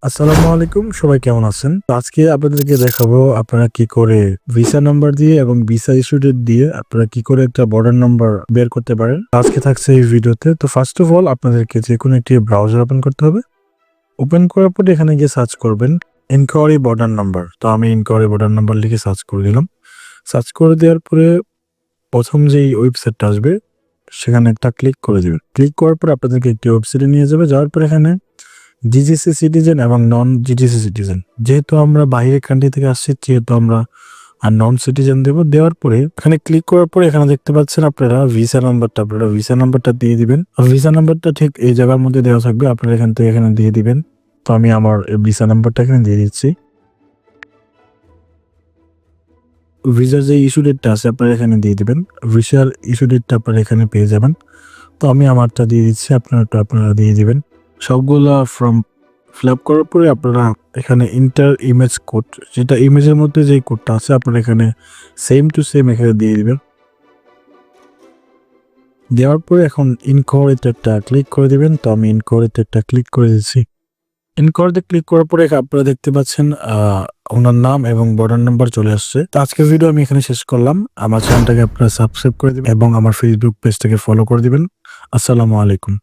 আসসালামু আলাইকুম, সবাই কেমন আছেন? তো আজকে আপনাদেরকে দেখাবো আপনারা কি করে ভিসা নাম্বার দিয়ে এবং ভিসা ইস্যু ডেট দিয়ে আপনারা কি করে একটা বর্ডার নাম্বার বের করতে পারেন। আজকে থাকছে এই ভিডিওতে। তো ফার্স্ট অফ অল আপনাদেরকে যে কোনো একটি ব্রাউজার ওপেন করতে হবে। ওপেন করার পর এখানে গিয়ে সার্চ করবেন ইনকোয়ারি বর্ডার নাম্বার। তো আমি ইনকোয়ারি বর্ডার নাম্বার লিখে সার্চ করে দিলাম। সার্চ করে দেওয়ার পরে প্রথম যেই ওয়েবসাইটটা আসবে সেখানে একটা ক্লিক করে দিবেন। ক্লিক করার পর আপনাদেরকে একটি ওয়েবসাইটে নিয়ে যাবে। যাওয়ার পর এখানে জিজিসি সিটিজেন এবং নন জিজিসি সিটিজেন, যেহেতু আমরা বাইরের কান্ট্রি থেকে আসছি যেহেতু আমরা নন সিটিজেন দেওয়ার পরে এখানে ক্লিক করার পরে এখানে দেখতে পাচ্ছেন আপনারা ভিসা নাম্বারটা দিয়ে দিবেন। ভিসা নাম্বারটা ঠিক এই জায়গার মধ্যে দেওয়া থাকবে, আপনারা এখান থেকে এখানে দিয়ে দিবেন। তো আমি আমার ভিসা নাম্বারটা এখানে দিয়ে দিচ্ছি। ভিসার যে ইস্যু ডেটটা আছে আপনারা এখানে দিয়ে দিবেন। ভিসার ইস্যু ডেটটা আপনারা এখানে পেয়ে যাবেন। তো আমি আমারটা দিয়ে দিচ্ছি, আপনারা দিয়ে দিবেন। সবগুলা ফর্ম ফিল আপ করার পরে আপনারা এখানে ইন্টার ইমেজ কোড, যেটা ইমেজের মধ্যে যে কোডটা আছে আপনারা এখানে সেম টু সেম এখানে দিয়ে দিবেন। দেওয়ার পরে এখন ইনকোয়ারিটা ক্লিক করে দিবেন। তো আমি ইনকোয়ারিটা ক্লিক করে দিচ্ছি। ইনকোয়ারিতে ক্লিক করার পরে আপনারা দেখতে পাচ্ছেন ওনার নাম এবং বর্ডার নাম্বার চলে আসছে। তো আজকের ভিডিও আমি এখানে শেষ করলাম। আমার চ্যানেলটাকে আপনারা সাবস্ক্রাইব করে দিবেন এবং আমার ফেসবুক পেজটাকে ফলো করে দিবেন। আসসালামু আলাইকুম।